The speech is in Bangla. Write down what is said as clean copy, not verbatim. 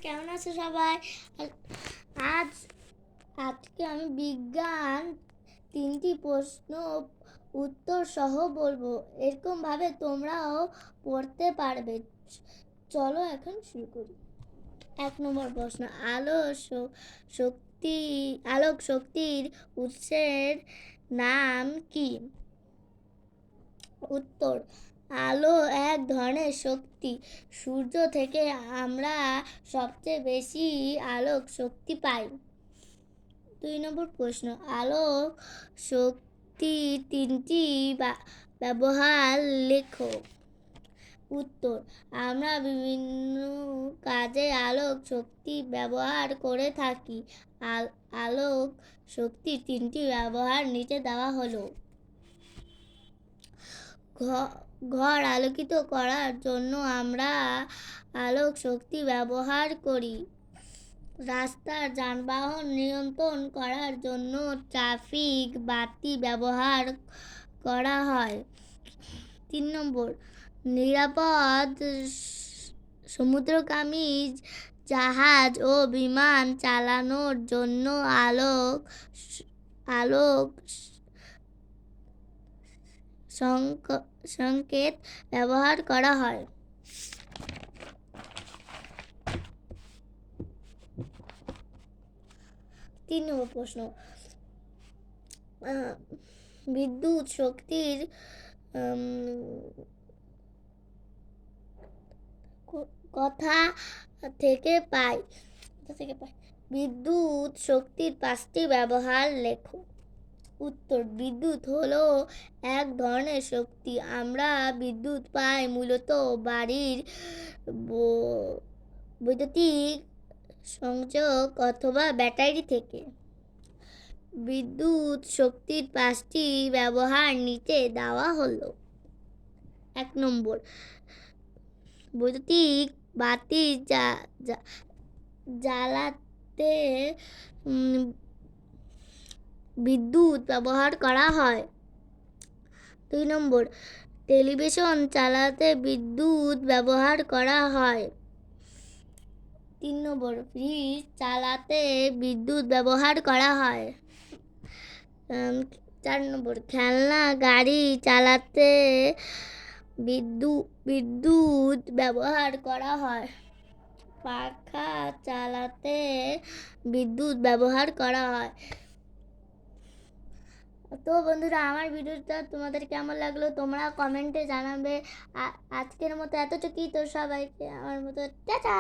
কেমন আছো সবাই? আজ আজকে আমি বিজ্ঞান 3টি প্রশ্ন উত্তর সহ বলবো। এরকম ভাবে তোমরাও পড়তে পারবে। চলো এখন শুরু করি। 1 নম্বর প্রশ্ন, আলোক শক্তির উৎসের নাম কি? উত্তর, আলো এক ধরনের শক্তি। সূর্য থেকে আমরা সবচেয়ে বেশি আলোক শক্তি পাই। 2 নম্বর প্রশ্ন, আলোক শক্তির 3টি ব্যবহার লেখো। উত্তর, আমরা বিভিন্ন কাজে আলোক শক্তি ব্যবহার করে থাকি। আলোক শক্তির 3টি ব্যবহার নিচে দেওয়া হলো। ঘর আলোকিত করার জন্য আমরা আলোক শক্তি ব্যবহার করি। রাস্তার যানবাহন নিয়ন্ত্রণ করার জন্য ট্রাফিক বাতি ব্যবহার করা হয়। 3 নম্বর, নিরাপদ সমুদ্রগামী জাহাজ ও বিমান চালানোর জন্য আলোক সংকেত ব্যবহার করা হয়। 3 নম্বর প্রশ্ন, বিদ্যুৎ শক্তির কোথা থেকে পাই? বিদ্যুৎ শক্তির 5টি ব্যবহার লেখো। উত্তর, বিদ্যুৎ হলো এক ধরনের শক্তি। আমরা বিদ্যুৎ পাই মূলত বাড়ির বৈদ্যুতিক সংযোগ অথবা ব্যাটারি থেকে। বিদ্যুৎ শক্তির 5টি ব্যবহার নিচে দেওয়া হলো। 1 নম্বর, বৈদ্যুতিক বাতি জ্বালাতে বিদ্যুৎ ব্যবহার করা হয়। 2 নম্বর, টেলিভিশন চালাতে বিদ্যুৎ ব্যবহার করা হয়। 3 নম্বর, ফ্রিজ চালাতে বিদ্যুৎ ব্যবহার করা হয়। 4 নম্বর, খেলনা গাড়ি চালাতে বিদ্যুৎ ব্যবহার করা হয়। পাখা চালাতে বিদ্যুৎ ব্যবহার করা হয়। তো বন্ধুরা, আমার ভিডিওটা তোমাদের কেমন লাগলো তোমরা কমেন্টে জানাবে। আজকের মতো এতটুকুই। তো সবাইকে আমার মতো টাটা।